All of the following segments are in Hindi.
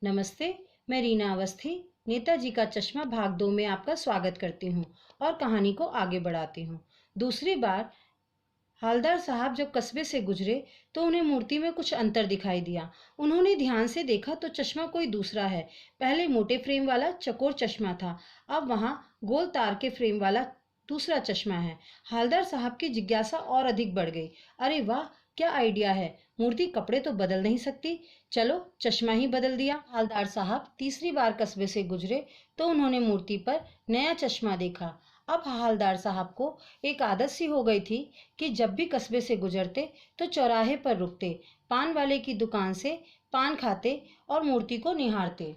नमस्ते, मैं रीना अवस्थी नेताजी का चश्मा भाग 2 में आपका स्वागत करती हूँ और कहानी को आगे बढ़ाती हूँ। दूसरी बार हालदार साहब जब कस्बे से गुजरे तो उन्हें मूर्ति में कुछ अंतर दिखाई दिया। उन्होंने ध्यान से देखा तो चश्मा कोई दूसरा है। पहले मोटे फ्रेम वाला चकोर चश्मा था, अब वहाँ गोल तार के फ्रेम वाला दूसरा चश्मा है। हालदार साहब की जिज्ञासा और अधिक बढ़ गई। अरे वाह, क्या आइडिया है! मूर्ति कपड़े तो बदल नहीं सकती, चलो चश्मा ही बदल दिया। हालदार साहब तीसरी बार कस्बे से गुजरे तो उन्होंने मूर्ति पर नया चश्मा देखा। अब हालदार साहब को एक आदत सी हो गई थी कि जब भी कस्बे से गुजरते तो चौराहे पर रुकते, पान वाले की दुकान से पान खाते और मूर्ति को निहारते।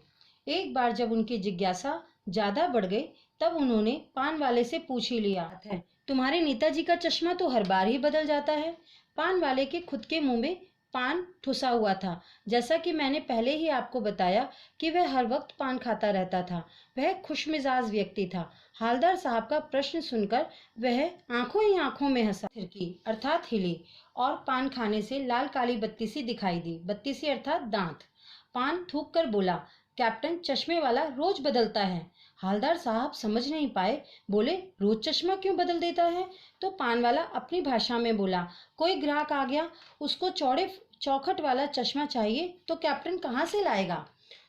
एक बार जब उनकी जिज्ञासा ज्यादा बढ़ गई तब उन्होंने पान वाले से पूछ ही लिया है, तुम्हारे नेताजी का चश्मा तो हर बार ही बदल जाता है। पान वाले के खुद के मुंह में पान ठुसा हुआ था। जैसा कि मैंने पहले ही आपको बताया कि वह हर वक्त पान खाता रहता था। वह खुशमिजाज व्यक्ति था। हालदार साहब का प्रश्न सुनकर वह आंखों ही आंखों में हंसा, थिरकी अर्थात हिली और पान खाने से लाल काली बत्ती सी दिखाई दी। बत्ती सी अर्थात दांत। पान थूक कर बोला, कैप्टन चश्मे वाला रोज बदलता है। हालदार साहब समझ नहीं पाए, बोले रोज चश्मा क्यों बदल देता है? तो पान वाला अपनी भाषा में बोला, कोई ग्राहक आ गया, उसको चौड़े चौखट वाला चश्मा चाहिए तो कैप्टन कहाँ से लाएगा?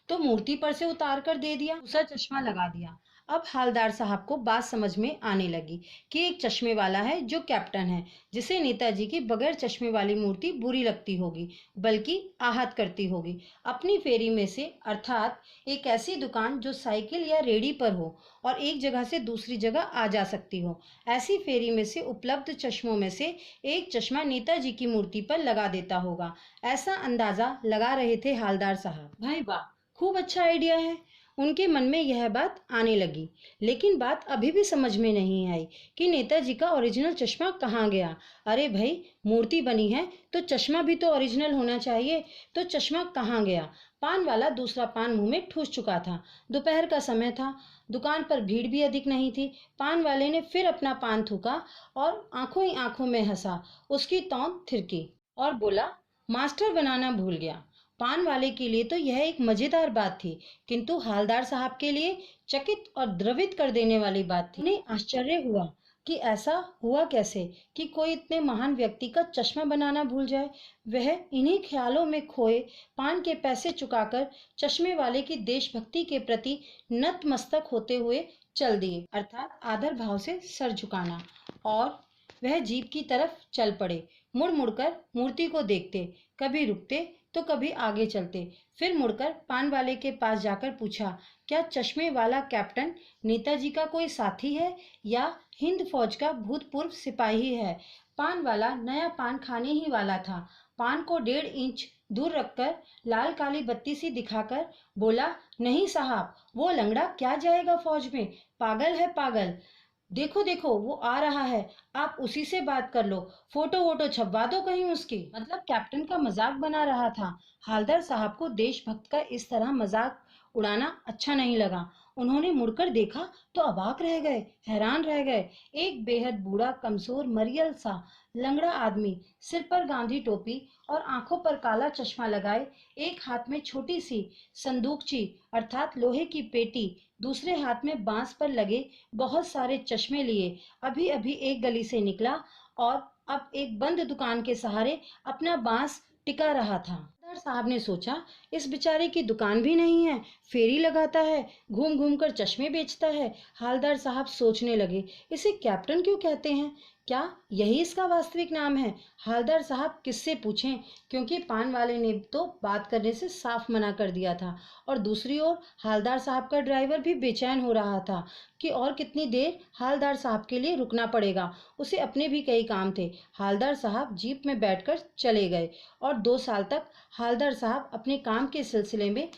तो मूर्ति पर से उतार कर दे दिया, दूसरा चश्मा लगा दिया। अब हालदार साहब को बात समझ में आने लगी कि एक चश्मे वाला है जो कैप्टन है, जिसे नेताजी की बगैर चश्मे वाली मूर्ति बुरी लगती होगी, बल्कि आहत करती होगी। अपनी फेरी में से अर्थात एक ऐसी दुकान जो साइकिल या रेडी पर हो और एक जगह से दूसरी जगह आ जा सकती हो, ऐसी फेरी में से उपलब्ध चश्मों में से एक चश्मा नेताजी की मूर्ति पर लगा देता होगा, ऐसा अंदाजा लगा रहे थे हालदार साहब। भाई वाह, खूब अच्छा आइडिया है। उनके मन में यह बात आने लगी, लेकिन बात अभी भी समझ में नहीं आई कि नेताजी का ओरिजिनल चश्मा कहाँ गया। अरे भाई, मूर्ति बनी है तो चश्मा भी तो ओरिजिनल होना चाहिए, तो चश्मा कहाँ गया? पान वाला दूसरा पान मुंह में ठूस चुका था। दोपहर का समय था, दुकान पर भीड़ भी अधिक नहीं थी। पान वाले ने फिर अपना पान थूका और आंखों ही आंखों में हंसा। उसकी तौन थिरकी और बोला, मास्टर बनाना भूल गया। पान वाले के लिए तो यह एक मजेदार बात थी, किंतु हालदार साहब के लिए चकित और द्रवित कर देने वाली बात थी। उन्हें आश्चर्य हुआ कि ऐसा हुआ कैसे कि कोई इतने महान व्यक्ति का चश्मा बनाना भूल जाए। वह इन्हीं ख्यालों में खोए पान के पैसे चुकाकर चश्मे वाले की देशभक्ति के प्रति नतमस्तक होते हुए चल दिए, अर्थात आदर भाव से सर झुकाना। और वह जीप की तरफ चल पड़े। मुड़ मुड़कर मूर्ति को देखते, कभी रुकते तो कभी आगे चलते। फिर मुड़कर पान वाले के पास जाकर पूछा, क्या चश्मे वाला कैप्टन नेताजी का कोई साथी है या हिंद फौज का भूतपूर्व सिपाही है? पान वाला नया पान खाने ही वाला था। पान को 1.5 इंच दूर रखकर लाल काली बत्ती सी दिखाकर बोला, नहीं साहब, वो लंगड़ा क्या जाएगा फौज में, पागल है पागल। देखो देखो वो आ रहा है, आप उसी से बात कर लो, फोटो वोटो छपवा दो कहीं उसकी। मतलब कैप्टन का मजाक बना रहा था। हालदार साहब को देशभक्त का इस तरह मजाक उड़ाना अच्छा नहीं लगा। उन्होंने मुड़कर देखा तो अवाक रह गए, हैरान रह गए। एक बेहद बूढ़ा, कमजोर, मरियल सा लंगड़ा आदमी, सिर पर गांधी टोपी और आंखों पर काला चश्मा लगाए, एक हाथ में छोटी सी संदूकची अर्थात लोहे की पेटी, दूसरे हाथ में बांस पर लगे बहुत सारे चश्मे लिए अभी अभी एक गली से निकला और अब एक बंद दुकान के सहारे अपना बांस टिका रहा था। सरदार साहब ने सोचा, इस बेचारे की दुकान भी नहीं है, फेरी लगाता है, घूम घूम कर चश्मे बेचता है। हालदार साहब सोचने लगे, इसे कैप्टन क्यों कहते हैं? क्या यही इसका वास्तविक नाम है? हालदार साहब किससे पूछें, क्योंकि पान वाले ने तो बात करने से साफ मना कर दिया था। और दूसरी ओर हालदार साहब का ड्राइवर भी बेचैन हो रहा था कि और कितनी देर हालदार साहब के लिए रुकना पड़ेगा। उसे अपने भी कई काम थे। हालदार साहब जीप में बैठकर चले गए और 2 साल तक हालदार साहब अपने काम के सिलसिले में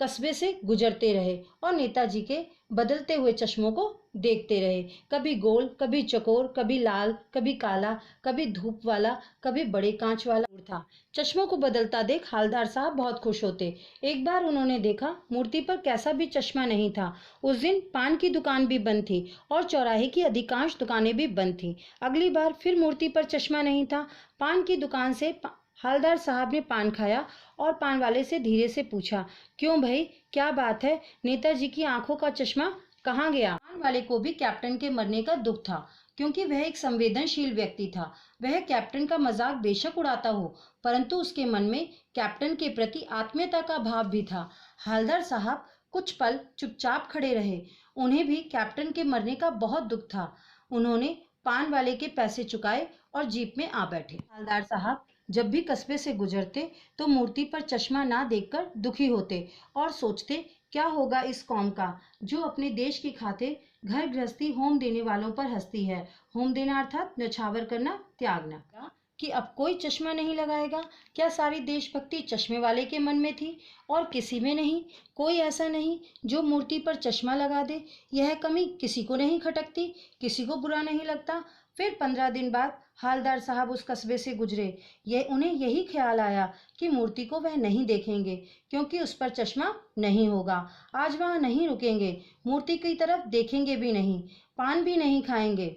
कस्बे से गुजरते रहे और नेताजी के बदलते हुए चश्मों को देखते रहे। कभी गोल, कभी चकोर, कभी लाल, कभी काला, कभी धूप वाला, कभी बड़े कांच वाला था। चश्मों को बदलता देख हालदार साहब बहुत खुश होते। एक बार उन्होंने देखा मूर्ति पर कैसा भी चश्मा नहीं था। उस दिन पान की दुकान भी बंद थी और चौराहे की अधिकांश दुकानें भी बंद थी। अगली बार फिर मूर्ति पर चश्मा नहीं था। पान की दुकान से हवलदार साहब ने पान खाया और पान वाले से धीरे से पूछा, क्यों भाई, क्या बात है? नेताजी की आंखों का चश्मा कहाँ गया? पान वाले को भी कैप्टन के मरने का दुख था, क्योंकि वह एक संवेदनशील व्यक्ति था। वह कैप्टन का मजाक बेशक उड़ाता हो, परंतु उसके मन में कैप्टन के प्रति आत्मीयता का भाव भी था। हवलदार साहब कुछ पल चुपचाप खड़े रहे। उन्हें भी कैप्टन के मरने का बहुत दुख था। उन्होंने पान वाले के पैसे चुकाए और जीप में आ बैठे। हवलदार साहब जब भी कस्बे से गुजरते तो मूर्ति पर चश्मा ना देखकर दुखी होते और सोचते, क्या होगा इस कौम का जो अपने देश की खातिर घर गृहस्थी होम देने वालों पर हंसती है। होम देना अर्थात न्यौछावर करना, त्यागना। कि अब कोई चश्मा नहीं लगाएगा? क्या सारी देशभक्ति चश्मे वाले के मन में थी और किसी में नहीं? कोई ऐसा नहीं जो मूर्ति पर चश्मा लगा दे। यह कमी किसी को नहीं खटकती, किसी को बुरा नहीं लगता। फिर 15 दिन बाद हवलदार साहब उस कस्बे से गुजरे। उन्हें यही ख्याल आया कि मूर्ति को वह नहीं देखेंगे, क्योंकि उस पर चश्मा नहीं होगा। आज वहां नहीं रुकेंगे, मूर्ति की तरफ देखेंगे भी नहीं, पान भी नहीं खाएंगे,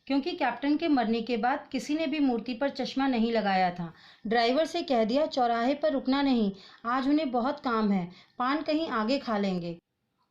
क्योंकि कैप्टन के मरने के बाद किसी ने भी मूर्ति पर चश्मा नहीं लगाया था। ड्राइवर से कह दिया चौराहे पर रुकना नहीं, आज उन्हें बहुत काम है, पान कहीं आगे खा लेंगे।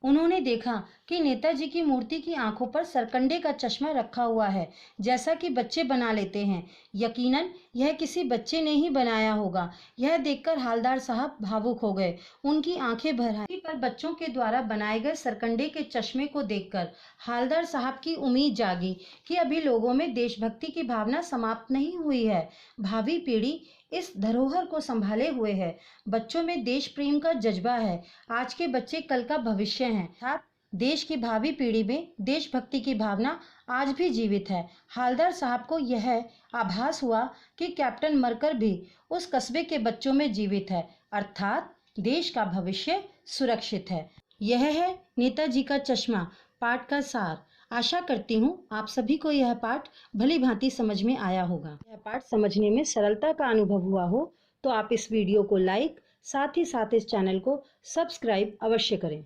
उन्होंने देखा कि नेताजी की मूर्ति की आंखों पर सरकंडे का चश्मा रखा हुआ है, जैसा कि बच्चे बना लेते हैं। यकीनन यह किसी बच्चे ने ही बनाया होगा। यह देखकर हवलदार साहब भावुक हो गए। उनकी आंखें भर आई। पर बच्चों के द्वारा बनाए गए सरकंडे के चश्मे को देखकर हवलदार साहब की उम्मीद जागी कि अभी लोगों में देशभक्ति की भावना समाप्त नहीं हुई है। भावी पीढ़ी इस धरोहर को संभाले हुए है। बच्चों में देश प्रेम का जज्बा है। आज के बच्चे कल का भविष्य हैं। अर्थात देश की भावी पीढ़ी में देशभक्ति की भावना आज भी जीवित है। हवलदार साहब को यह आभास हुआ कि कैप्टन मरकर भी उस कस्बे के बच्चों में जीवित है, अर्थात देश का भविष्य सुरक्षित है। यह है नेताजी का चश्मा पाठ का सार। आशा करती हूँ आप सभी को यह पाठ भली भांति समझ में आया होगा। यह पाठ समझने में सरलता का अनुभव हुआ हो तो आप इस वीडियो को लाइक, साथ ही साथ इस चैनल को सब्सक्राइब अवश्य करें।